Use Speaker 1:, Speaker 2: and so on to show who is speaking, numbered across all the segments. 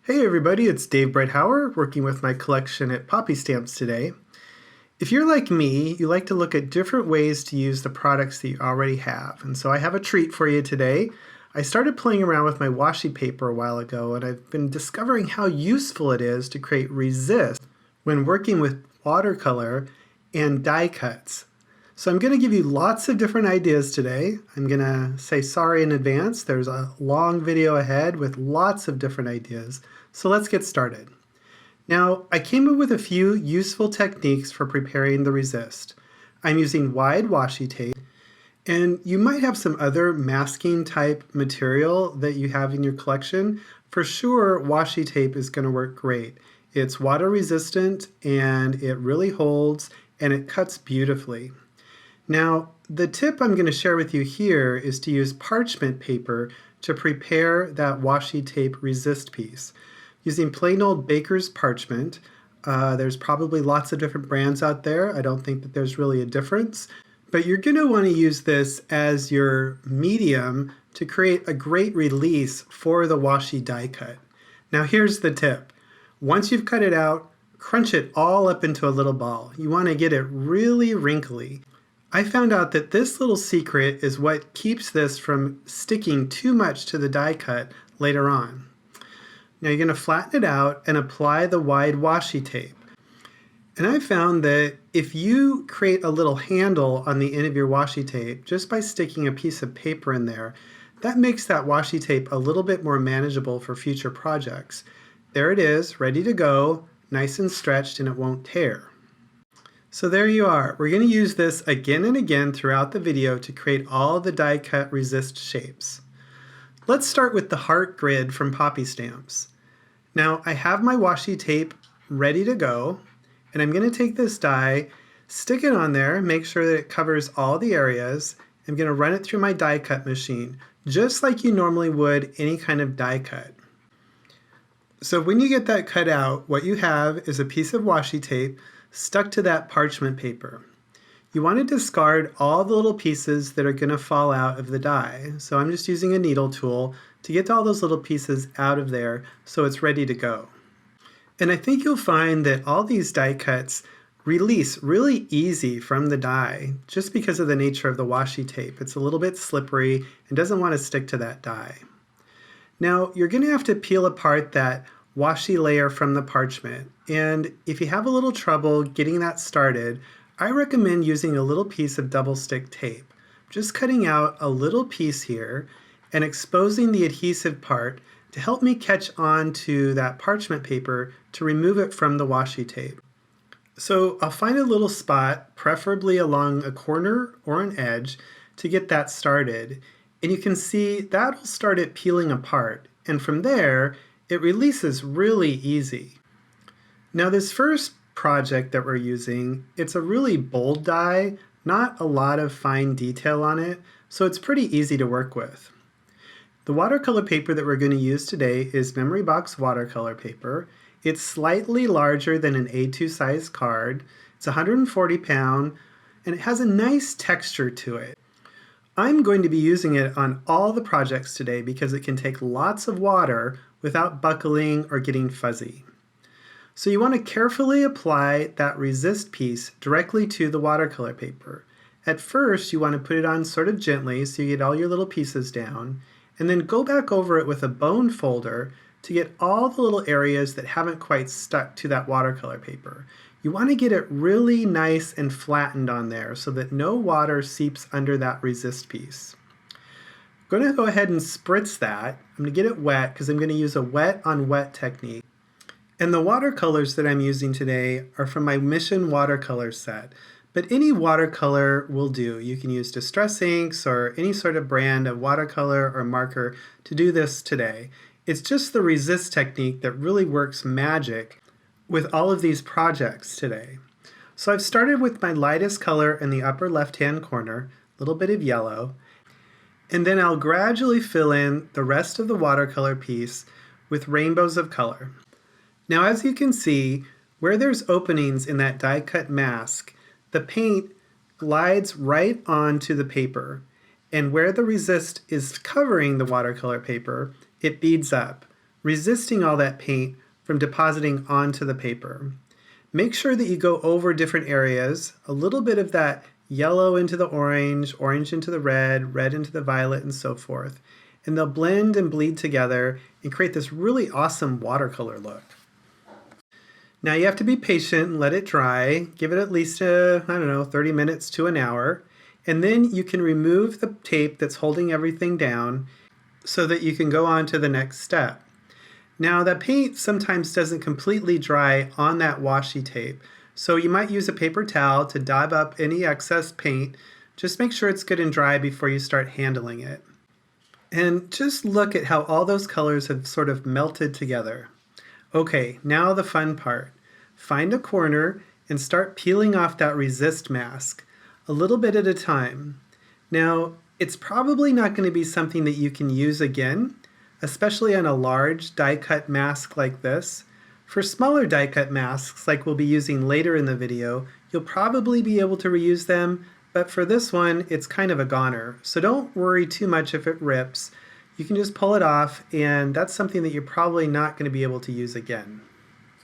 Speaker 1: Hey everybody, it's Dave Breithauer working with my collection at Poppystamps today. If you're like me, you like to look at different ways to use the products that you already have. And so I have a treat for you today. I started playing around with my washi paper a while ago, and I've been discovering how useful it is to create resist when working with watercolor and die cuts. So I'm going to give you lots of different ideas today. I'm going to say sorry in advance. There's a long video ahead with lots of different ideas. So let's get started. Now, I came up with a few useful techniques for preparing the resist. I'm using wide washi tape, and you might have some other masking type material that you have in your collection. For sure, washi tape is going to work great. It's water resistant and it really holds and it cuts beautifully. Now, the tip I'm going to share with you here is to use parchment paper to prepare that washi tape resist piece. Using plain old baker's parchment, there's probably lots of different brands out there. I don't think that there's really a difference. But you're going to want to use this as your medium to create a great release for the washi die cut. Now here's the tip. Once you've cut it out, crunch it all up into a little ball. You want to get it really wrinkly. I found out that this little secret is what keeps this from sticking too much to the die cut later on. Now you're going to flatten it out and apply the wide washi tape. And I found that if you create a little handle on the end of your washi tape just by sticking a piece of paper in there, that makes that washi tape a little bit more manageable for future projects. There it is, ready to go, nice and stretched, and it won't tear. So there you are. We're going to use this again and again throughout the video to create all the die cut resist shapes. Let's start with the heart grid from Poppystamps. Now I have my washi tape ready to go, and I'm going to take this die, stick it on there, make sure that it covers all the areas. I'm going to run it through my die cut machine, just like you normally would any kind of die cut. So when you get that cut out, what you have is a piece of washi tape stuck to that parchment paper. You want to discard all the little pieces that are going to fall out of the die. So I'm just using a needle tool to get all those little pieces out of there so it's ready to go. And I think you'll find that all these die cuts release really easy from the die just because of the nature of the washi tape. It's a little bit slippery and doesn't want to stick to that die. Now you're going to have to peel apart that washi layer from the parchment, and if you have a little trouble getting that started, I recommend using a little piece of double stick tape. Just cutting out a little piece here and exposing the adhesive part to help me catch on to that parchment paper to remove it from the washi tape. So I'll find a little spot, preferably along a corner or an edge, to get that started. And you can see that'll start it peeling apart. And from there, it releases really easy. Now this first project that we're using, it's a really bold die, not a lot of fine detail on it, so it's pretty easy to work with. The watercolor paper that we're going to use today is Memory Box watercolor paper. It's slightly larger than an A2 size card. It's 140 pound, and it has a nice texture to it. I'm going to be using it on all the projects today because it can take lots of water without buckling or getting fuzzy. So you want to carefully apply that resist piece directly to the watercolor paper. At first you want to put it on sort of gently so you get all your little pieces down, and then go back over it with a bone folder to get all the little areas that haven't quite stuck to that watercolor paper. You want to get it really nice and flattened on there so that no water seeps under that resist piece. I'm going to go ahead and spritz that. I'm going to get it wet because I'm going to use a wet on wet technique. And the watercolors that I'm using today are from my Mission watercolor set. But any watercolor will do. You can use Distress inks or any sort of brand of watercolor or marker to do this today. It's just the resist technique that really works magic with all of these projects today. So I've started with my lightest color in the upper left-hand corner, a little bit of yellow, and then I'll gradually fill in the rest of the watercolor piece with rainbows of color. Now as you can see, where there's openings in that die cut mask, the paint glides right onto the paper, and where the resist is covering the watercolor paper, it beads up, resisting all that paint from depositing onto the paper. Make sure that you go over different areas, a little bit of that yellow into the orange, orange into the red, red into the violet, and so forth. And they'll blend and bleed together and create this really awesome watercolor look. Now you have to be patient and let it dry. Give it at least, 30 minutes to an hour. And then you can remove the tape that's holding everything down so that you can go on to the next step. Now that paint sometimes doesn't completely dry on that washi tape, so you might use a paper towel to dab up any excess paint. Just make sure it's good and dry before you start handling it. And just look at how all those colors have sort of melted together. Okay, now the fun part. Find a corner and start peeling off that resist mask, a little bit at a time. Now, it's probably not going to be something that you can use again, especially on a large die-cut mask like this. For smaller die-cut masks, like we'll be using later in the video, you'll probably be able to reuse them, but for this one, it's kind of a goner. So don't worry too much if it rips. You can just pull it off, and that's something that you're probably not going to be able to use again.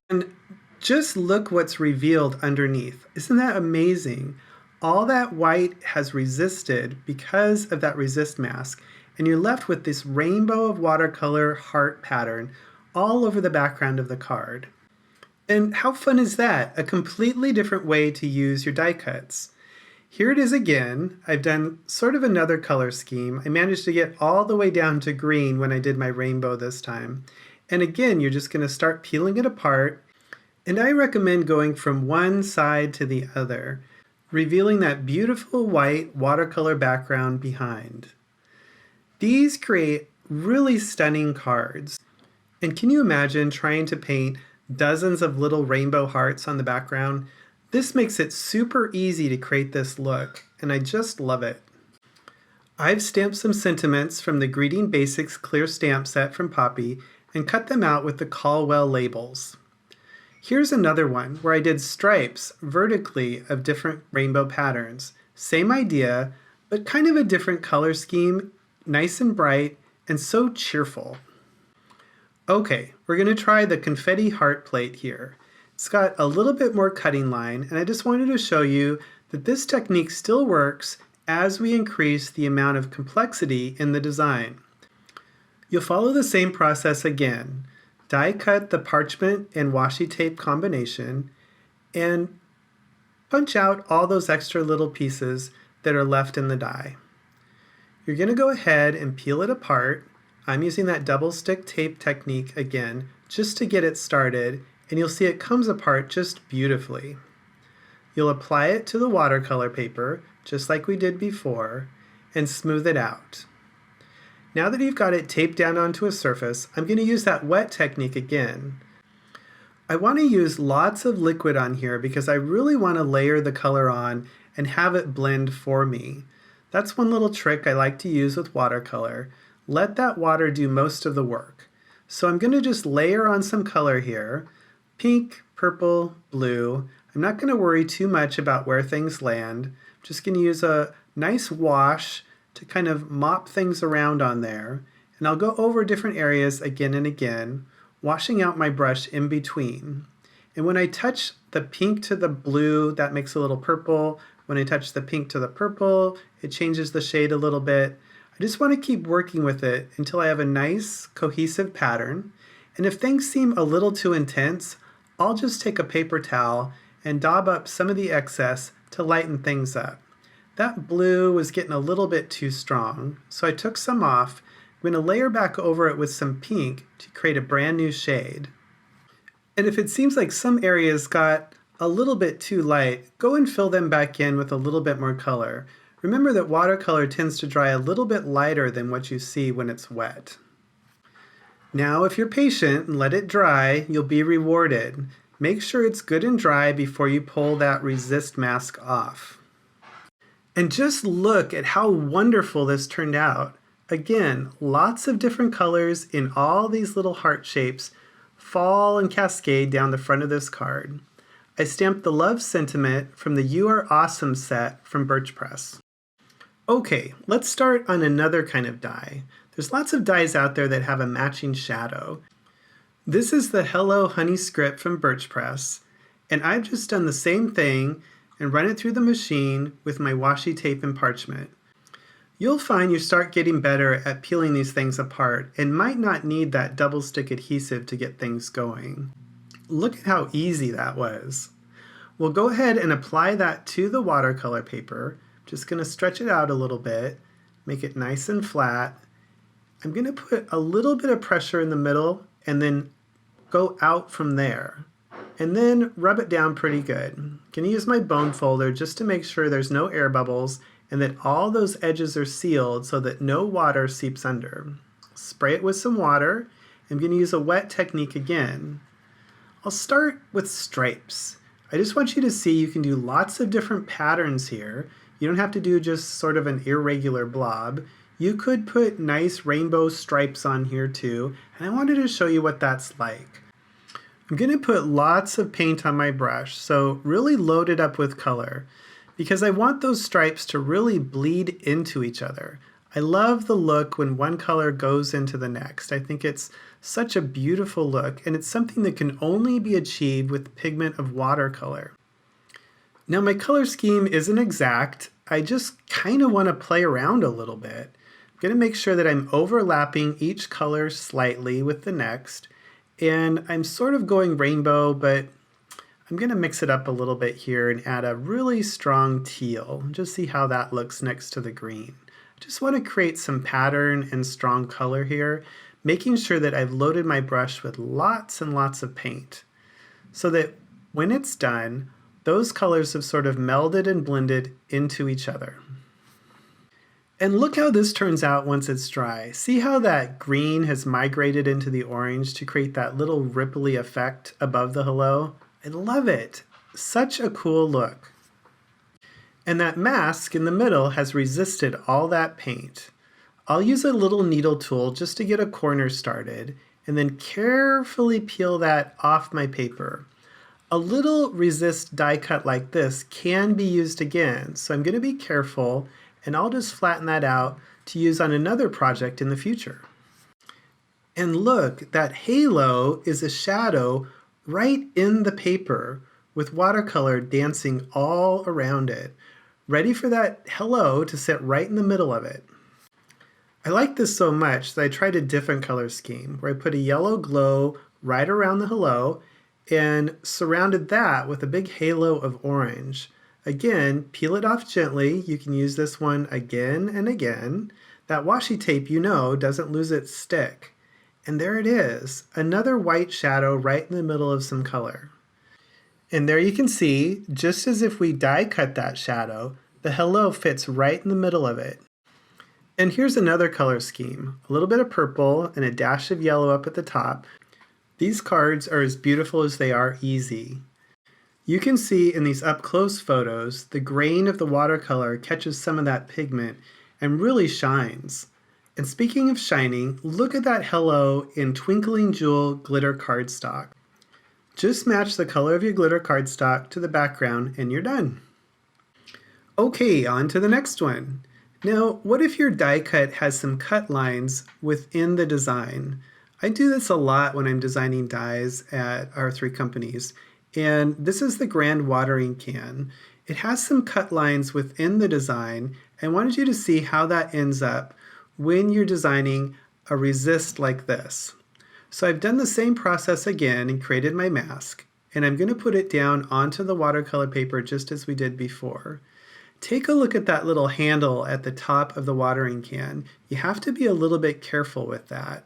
Speaker 1: And just look what's revealed underneath. Isn't that amazing? All that white has resisted because of that resist mask, and you're left with this rainbow of watercolor heart pattern all over the background of the card. And how fun is that? A completely different way to use your die cuts. Here it is again. I've done sort of another color scheme. I managed to get all the way down to green when I did my rainbow this time. And again, you're just going to start peeling it apart. And I recommend going from one side to the other, revealing that beautiful white watercolor background behind. These create really stunning cards. And can you imagine trying to paint dozens of little rainbow hearts on the background? This makes it super easy to create this look, and I just love it. I've stamped some sentiments from the Greeting Basics clear stamp set from Poppy and cut them out with the Caldwell labels. Here's another one where I did stripes vertically of different rainbow patterns. Same idea, but kind of a different color scheme, nice and bright, and so cheerful. Okay, we're going to try the confetti heart plate here. It's got a little bit more cutting line, and I just wanted to show you that this technique still works as we increase the amount of complexity in the design. You'll follow the same process again. Die cut the parchment and washi tape combination and punch out all those extra little pieces that are left in the die. You're going to go ahead and peel it apart. I'm using that double stick tape technique again just to get it started, and you'll see it comes apart just beautifully. You'll apply it to the watercolor paper just like we did before and smooth it out. Now that you've got it taped down onto a surface, I'm going to use that wet technique again. I want to use lots of liquid on here because I really want to layer the color on and have it blend for me. That's one little trick I like to use with watercolor. Let that water do most of the work. So I'm going to just layer on some color here. Pink, purple, blue. I'm not going to worry too much about where things land. I'm just going to use a nice wash to kind of mop things around on there. And I'll go over different areas again and again, washing out my brush in between. And when I touch the pink to the blue, that makes a little purple. When I touch the pink to the purple, it changes the shade a little bit. I just want to keep working with it until I have a nice cohesive pattern. And if things seem a little too intense, I'll just take a paper towel and daub up some of the excess to lighten things up. That blue was getting a little bit too strong, so I took some off. I'm going to layer back over it with some pink to create a brand new shade. And if it seems like some areas got a little bit too light, go and fill them back in with a little bit more color. Remember that watercolor tends to dry a little bit lighter than what you see when it's wet. Now, if you're patient and let it dry, you'll be rewarded. Make sure it's good and dry before you pull that resist mask off. And just look at how wonderful this turned out. Again, lots of different colors in all these little heart shapes fall and cascade down the front of this card. I stamped the love sentiment from the You Are Awesome set from Birch Press. Okay, let's start on another kind of die. There's lots of dies out there that have a matching shadow. This is the Hello Honey script from Birch Press, and I've just done the same thing and run it through the machine with my washi tape and parchment. You'll find you start getting better at peeling these things apart and might not need that double stick adhesive to get things going. Look at how easy that was. We'll go ahead and apply that to the watercolor paper. I'm just going to stretch it out a little bit, make it nice and flat. I'm going to put a little bit of pressure in the middle and then go out from there. And then rub it down pretty good. I'm going to use my bone folder just to make sure there's no air bubbles and that all those edges are sealed so that no water seeps under. Spray it with some water. I'm going to use a wet technique again. I'll start with stripes. I just want you to see you can do lots of different patterns here. You don't have to do just sort of an irregular blob. You could put nice rainbow stripes on here too, and I wanted to show you what that's like. I'm going to put lots of paint on my brush, so really load it up with color, because I want those stripes to really bleed into each other. I love the look when one color goes into the next. I think it's such a beautiful look, and it's something that can only be achieved with the pigment of watercolor. Now my color scheme isn't exact. I just kind of want to play around a little bit. I'm going to make sure that I'm overlapping each color slightly with the next, and I'm sort of going rainbow, but I'm going to mix it up a little bit here and add a really strong teal. Just see how that looks next to the green. Just want to create some pattern and strong color here, making sure that I've loaded my brush with lots and lots of paint, so that when it's done, those colors have sort of melded and blended into each other. And look how this turns out once it's dry. See how that green has migrated into the orange to create that little ripply effect above the hello? I love it. Such a cool look. And that mask in the middle has resisted all that paint. I'll use a little needle tool just to get a corner started and then carefully peel that off my paper. A little resist die cut like this can be used again, so I'm going to be careful and I'll just flatten that out to use on another project in the future. And look, that halo is a shadow right in the paper with watercolor dancing all around it, ready for that hello to sit right in the middle of it. I like this so much that I tried a different color scheme where I put a yellow glow right around the hello and surrounded that with a big halo of orange. Again, peel it off gently. You can use this one again and again. That washi tape, you know, doesn't lose its stick. And there it is, another white shadow right in the middle of some color. And there you can see, just as if we die cut that shadow, the hello fits right in the middle of it. And here's another color scheme, a little bit of purple and a dash of yellow up at the top. These cards are as beautiful as they are easy. You can see in these up-close photos, the grain of the watercolor catches some of that pigment and really shines. And speaking of shining, look at that hello in Twinkling Jewel glitter cardstock. Just match the color of your glitter cardstock to the background and you're done. Okay, on to the next one. Now, what if your die cut has some cut lines within the design? I do this a lot when I'm designing dies at our three companies. And this is the grand watering can. It has some cut lines within the design. I wanted you to see how that ends up when you're designing a resist like this. So I've done the same process again and created my mask. And I'm going to put it down onto the watercolor paper just as we did before. Take a look at that little handle at the top of the watering can. You have to be a little bit careful with that.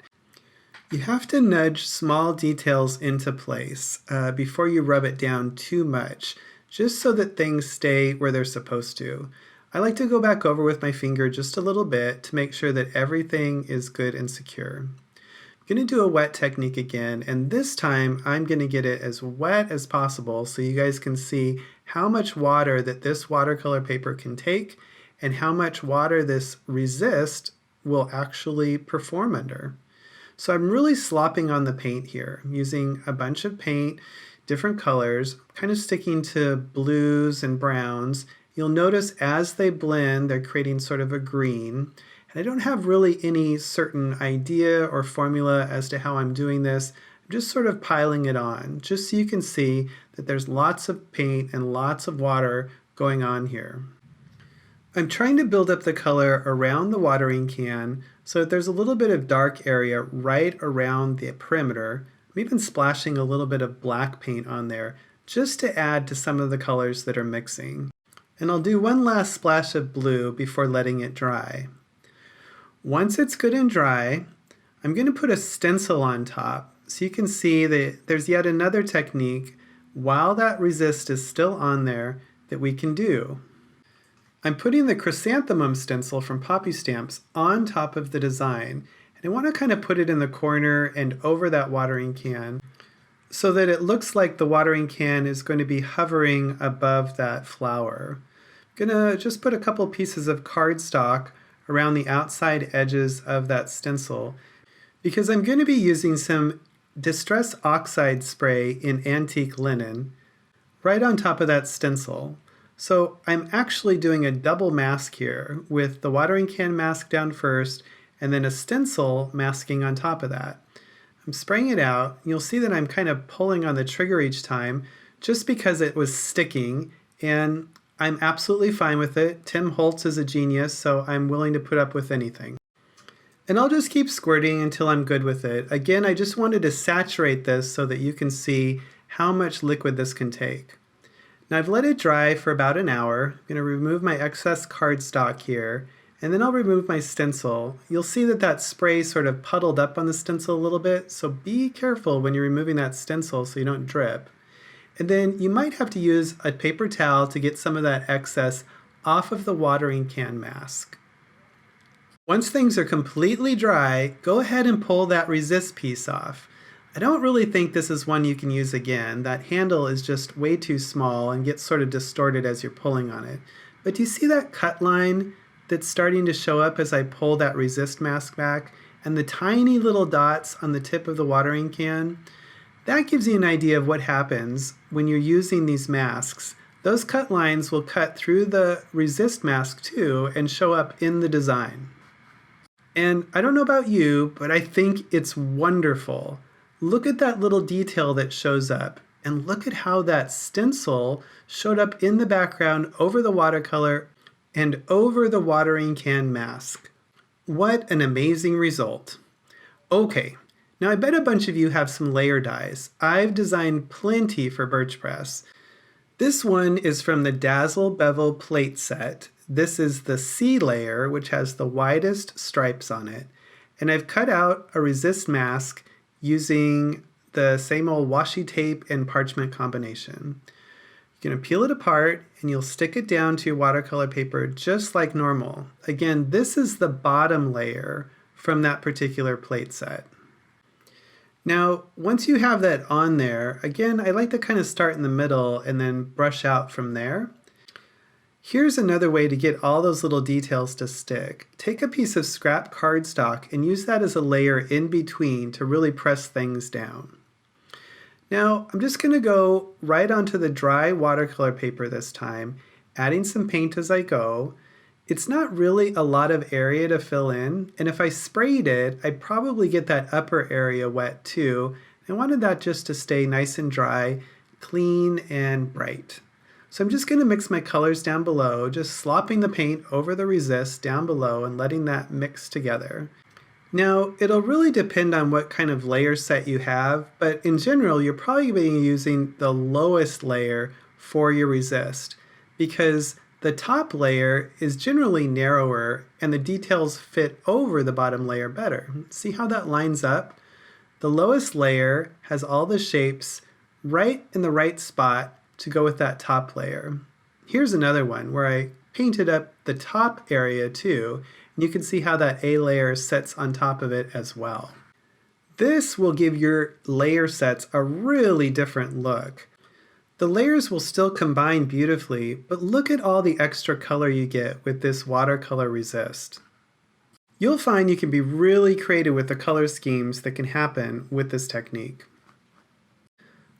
Speaker 1: You have to nudge small details into place before you rub it down too much, just so that things stay where they're supposed to. I like to go back over with my finger just a little bit to make sure that everything is good and secure. I'm going to do a wet technique again, and this time I'm going to get it as wet as possible so you guys can see how much water that this watercolor paper can take and how much water this resist will actually perform under. So I'm really slopping on the paint here. I'm using a bunch of paint, different colors, kind of sticking to blues and browns. You'll notice as they blend, they're creating sort of a green. And I don't have really any certain idea or formula as to how I'm doing this. I'm just sort of piling it on, just so you can see that there's lots of paint and lots of water going on here. I'm trying to build up the color around the watering can so that there's a little bit of dark area right around the perimeter. I'm even splashing a little bit of black paint on there just to add to some of the colors that are mixing. And I'll do one last splash of blue before letting it dry. Once it's good and dry, I'm going to put a stencil on top so you can see that there's yet another technique while that resist is still on there that we can do. I'm putting the chrysanthemum stencil from Poppystamps on top of the design, and I want to kind of put it in the corner and over that watering can so that it looks like the watering can is going to be hovering above that flower. I'm going to just put a couple pieces of cardstock around the outside edges of that stencil because I'm going to be using some Distress Oxide spray in antique linen right on top of that stencil. So I'm actually doing a double mask here with the watering can mask down first and then a stencil masking on top of that. I'm spraying it out. You'll see that I'm kind of pulling on the trigger each time just because it was sticking, and I'm absolutely fine with it. Tim Holtz is a genius, so I'm willing to put up with anything. And I'll just keep squirting until I'm good with it. Again, I just wanted to saturate this so that you can see how much liquid this can take. Now I've let it dry for about an hour. I'm going to remove my excess cardstock here, and then I'll remove my stencil. You'll see that that spray sort of puddled up on the stencil a little bit, so be careful when you're removing that stencil so you don't drip. And then you might have to use a paper towel to get some of that excess off of the watering can mask. Once things are completely dry, go ahead and pull that resist piece off. I don't really think this is one you can use again. That handle is just way too small and gets sort of distorted as you're pulling on it. But do you see that cut line that's starting to show up as I pull that resist mask back? And the tiny little dots on the tip of the watering can? That gives you an idea of what happens when you're using these masks. Those cut lines will cut through the resist mask too and show up in the design. And I don't know about you, but I think it's wonderful. Look at that little detail that shows up, and look at how that stencil showed up in the background over the watercolor and over the watering can mask. What an amazing result. Okay, now I bet a bunch of you have some layer dies. I've designed plenty for Birch Press. This one is from the Dazzle Bevel plate set. This is the C layer, which has the widest stripes on it. And I've cut out a resist mask using the same old washi tape and parchment combination. You're going to peel it apart and you'll stick it down to your watercolor paper just like normal. Again, this is the bottom layer from that particular plate set. Now, once you have that on there, again, I like to kind of start in the middle and then brush out from there. Here's another way to get all those little details to stick. Take a piece of scrap cardstock and use that as a layer in between to really press things down. Now, I'm just going to go right onto the dry watercolor paper this time, adding some paint as I go. It's not really a lot of area to fill in, and if I sprayed it, I'd probably get that upper area wet too. I wanted that just to stay nice and dry, clean and bright. So I'm just going to mix my colors down below, just slopping the paint over the resist down below and letting that mix together. Now, it'll really depend on what kind of layer set you have, but in general, you're probably going to be using the lowest layer for your resist because the top layer is generally narrower and the details fit over the bottom layer better. See how that lines up? The lowest layer has all the shapes right in the right spot to go with that top layer. Here's another one where I painted up the top area too, and you can see how that A layer sets on top of it as well. This will give your layer sets a really different look. The layers will still combine beautifully, but look at all the extra color you get with this watercolor resist. You'll find you can be really creative with the color schemes that can happen with this technique.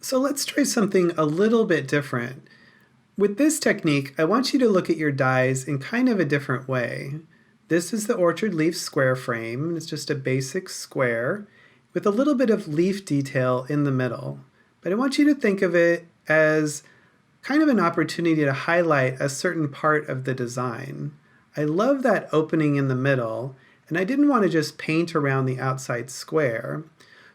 Speaker 1: So let's try something a little bit different. With this technique, I want you to look at your dies in kind of a different way. This is the Orchard Leaf square frame. It's just a basic square. with a little bit of leaf detail in the middle. But I want you to think of it as kind of an opportunity to highlight a certain part of the design. I love that opening in the middle, and I didn't want to just paint around the outside square.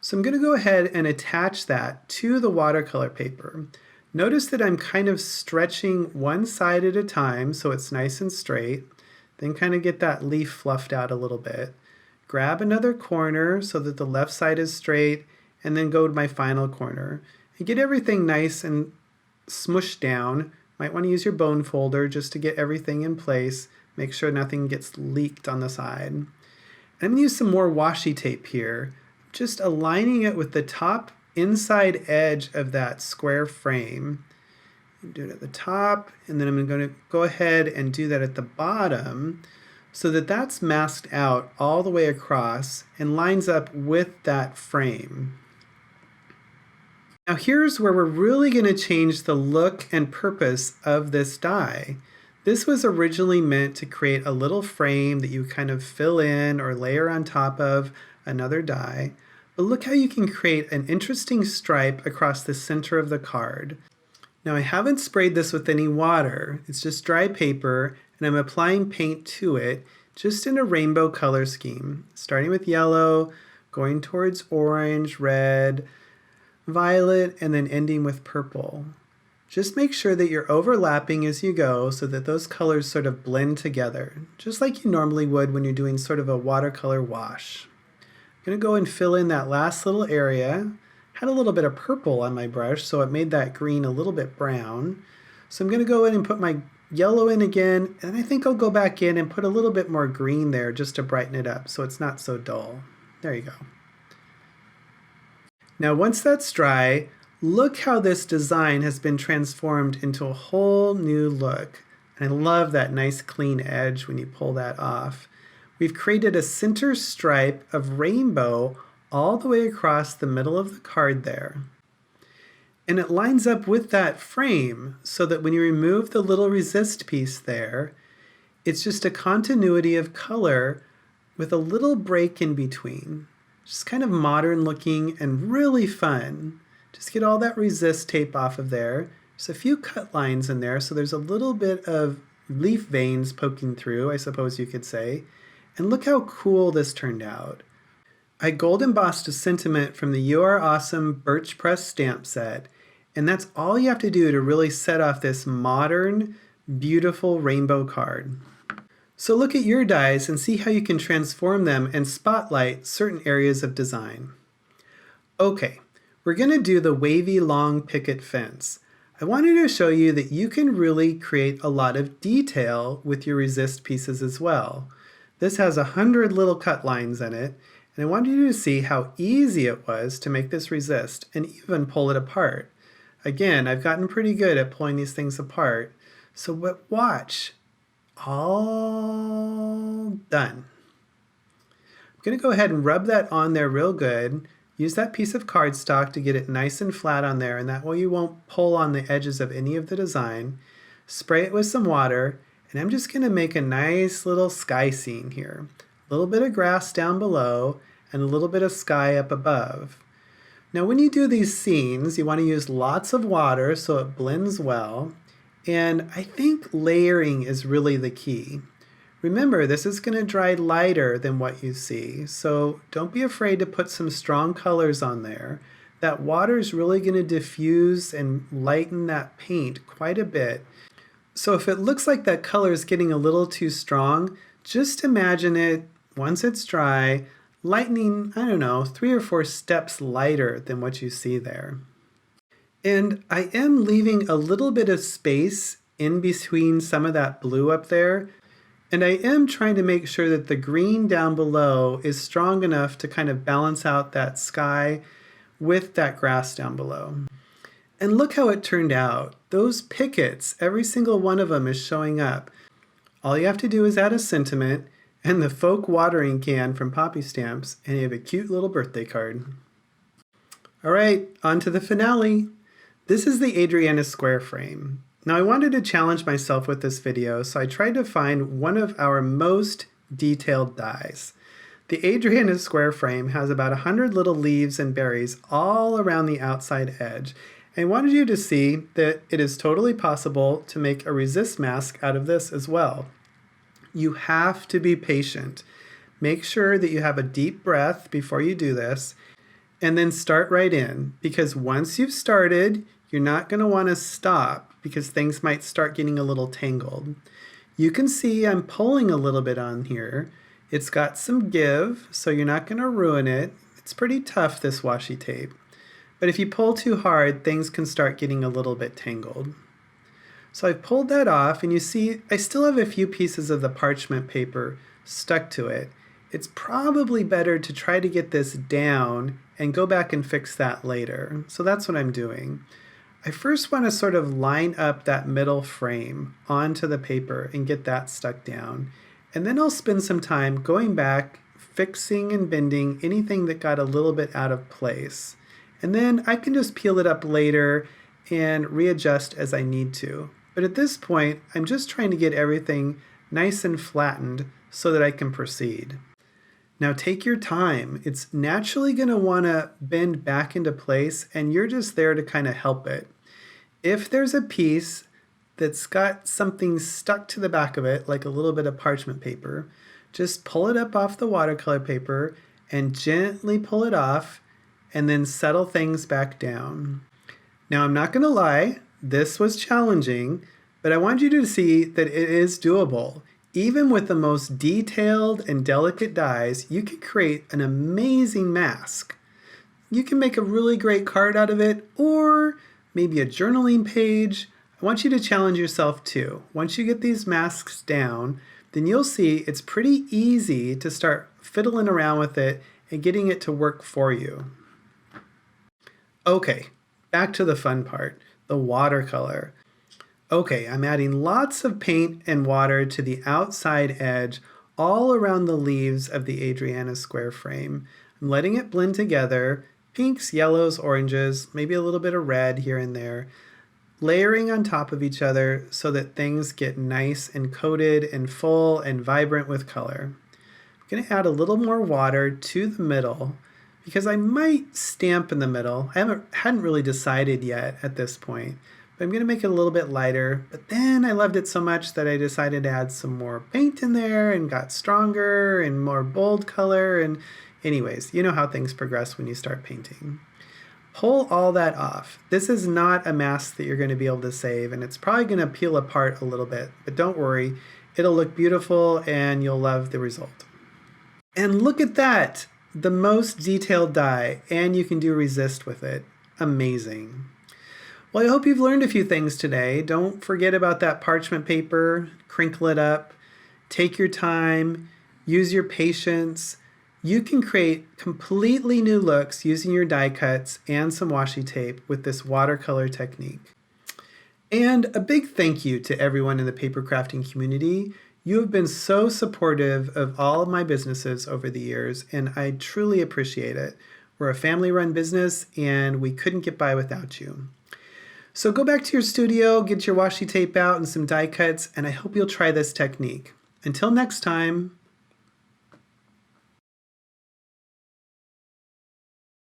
Speaker 1: So I'm going to go ahead and attach that to the watercolor paper. Notice that I'm kind of stretching one side at a time so it's nice and straight. Then kind of get that leaf fluffed out a little bit. Grab another corner so that the left side is straight, and then go to my final corner. And get everything nice and smushed down. Might want to use your bone folder just to get everything in place. Make sure nothing gets leaked on the side. I'm going to use some more washi tape here, just aligning it with the top inside edge of that square frame. Do it at the top, and then I'm going to go ahead and do that at the bottom so that that's masked out all the way across and lines up with that frame. Now here's where we're really going to change the look and purpose of this die. This was originally meant to create a little frame that you kind of fill in or layer on top of another die. But look how you can create an interesting stripe across the center of the card. Now I haven't sprayed this with any water. It's just dry paper, and I'm applying paint to it just in a rainbow color scheme, starting with yellow, going towards orange, red, violet, and then ending with purple. Just make sure that you're overlapping as you go so that those colors sort of blend together, just like you normally would when you're doing sort of a watercolor wash. I'm going to go and fill in that last little area. Had a little bit of purple on my brush, so it made that green a little bit brown. So I'm going to go in and put my yellow in again, and I think I'll go back in and put a little bit more green there just to brighten it up so it's not so dull. There you go. Now once that's dry, look how this design has been transformed into a whole new look. And I love that nice clean edge when you pull that off. We've created a center stripe of rainbow all the way across the middle of the card there. And it lines up with that frame so that when you remove the little resist piece there, it's just a continuity of color with a little break in between. Just kind of modern looking and really fun. Just get all that resist tape off of there. There's a few cut lines in there, so there's a little bit of leaf veins poking through, I suppose you could say. And look how cool this turned out. I gold embossed a sentiment from the You Are Awesome Birch Press stamp set, and that's all you have to do to really set off this modern, beautiful rainbow card. So look at your dies and see how you can transform them and spotlight certain areas of design. Okay, we're going to do the wavy long picket fence. I wanted to show you that you can really create a lot of detail with your resist pieces as well. This has 100 little cut lines in it, and I wanted you to see how easy it was to make this resist and even pull it apart. Again, I've gotten pretty good at pulling these things apart, so watch. All done. I'm going to go ahead and rub that on there real good. Use that piece of cardstock to get it nice and flat on there, and that way you won't pull on the edges of any of the design. Spray it with some water, and I'm just going to make a nice little sky scene here. A little bit of grass down below and a little bit of sky up above. Now when you do these scenes, you want to use lots of water so it blends well. And I think layering is really the key. Remember, this is going to dry lighter than what you see, so don't be afraid to put some strong colors on there. That water is really going to diffuse and lighten that paint quite a bit. So if it looks like that color is getting a little too strong, just imagine it, once it's dry, lightening, I don't know, 3 or 4 steps lighter than what you see there. And I am leaving a little bit of space in between some of that blue up there. And I am trying to make sure that the green down below is strong enough to kind of balance out that sky with that grass down below. And look how it turned out. Those pickets, every single one of them is showing up. All you have to do is add a sentiment and the folk watering can from Poppystamps, and you have a cute little birthday card. All right, on to the finale. This is the Adriana square frame. Now I wanted to challenge myself with this video, so I tried to find one of our most detailed dies. The Adriana square frame has about 100 little leaves and berries all around the outside edge. I wanted you to see that it is totally possible to make a resist mask out of this as well. You have to be patient. Make sure that you have a deep breath before you do this, and then start right in, because once you've started, you're not going to want to stop because things might start getting a little tangled. You can see I'm pulling a little bit on here. It's got some give, so you're not going to ruin it. It's pretty tough, this washi tape. But if you pull too hard, things can start getting a little bit tangled. So I've pulled that off, and you see I still have a few pieces of the parchment paper stuck to it. It's probably better to try to get this down and go back and fix that later. So that's what I'm doing. I first want to sort of line up that middle frame onto the paper and get that stuck down. And then I'll spend some time going back, fixing and bending anything that got a little bit out of place. And then I can just peel it up later and readjust as I need to. But at this point, I'm just trying to get everything nice and flattened so that I can proceed. Now take your time. It's naturally going to want to bend back into place, and you're just there to kind of help it. If there's a piece that's got something stuck to the back of it, like a little bit of parchment paper, just pull it up off the watercolor paper and gently pull it off, and then settle things back down. Now I'm not going to lie, this was challenging, but I want you to see that it is doable. Even with the most detailed and delicate dies, you can create an amazing mask. You can make a really great card out of it, or maybe a journaling page. I want you to challenge yourself too. Once you get these masks down, then you'll see it's pretty easy to start fiddling around with it and getting it to work for you. Okay, back to the fun part, the watercolor. Okay, I'm adding lots of paint and water to the outside edge all around the leaves of the Adriana square frame. I'm letting it blend together, pinks, yellows, oranges, maybe a little bit of red here and there, layering on top of each other so that things get nice and coated and full and vibrant with color. I'm going to add a little more water to the middle because I might stamp in the middle. I hadn't really decided yet at this point. But I'm going to make it a little bit lighter, but then I loved it so much that I decided to add some more paint in there and got stronger and more bold color. And anyways, you know how things progress when you start painting. Pull all that off. This is not a mask that you're going to be able to save, and it's probably going to peel apart a little bit, but don't worry, it'll look beautiful and you'll love the result. And look at that, the most detailed die, and you can do resist with it. Amazing. Well, I hope you've learned a few things today. Don't forget about that parchment paper, crinkle it up, take your time, use your patience. You can create completely new looks using your die cuts and some washi tape with this watercolor technique. And a big thank you to everyone in the paper crafting community. You have been so supportive of all of my businesses over the years, and I truly appreciate it. We're a family-run business, and we couldn't get by without you. So go back to your studio, get your washi tape out and some die cuts, and I hope you'll try this technique. Until next time.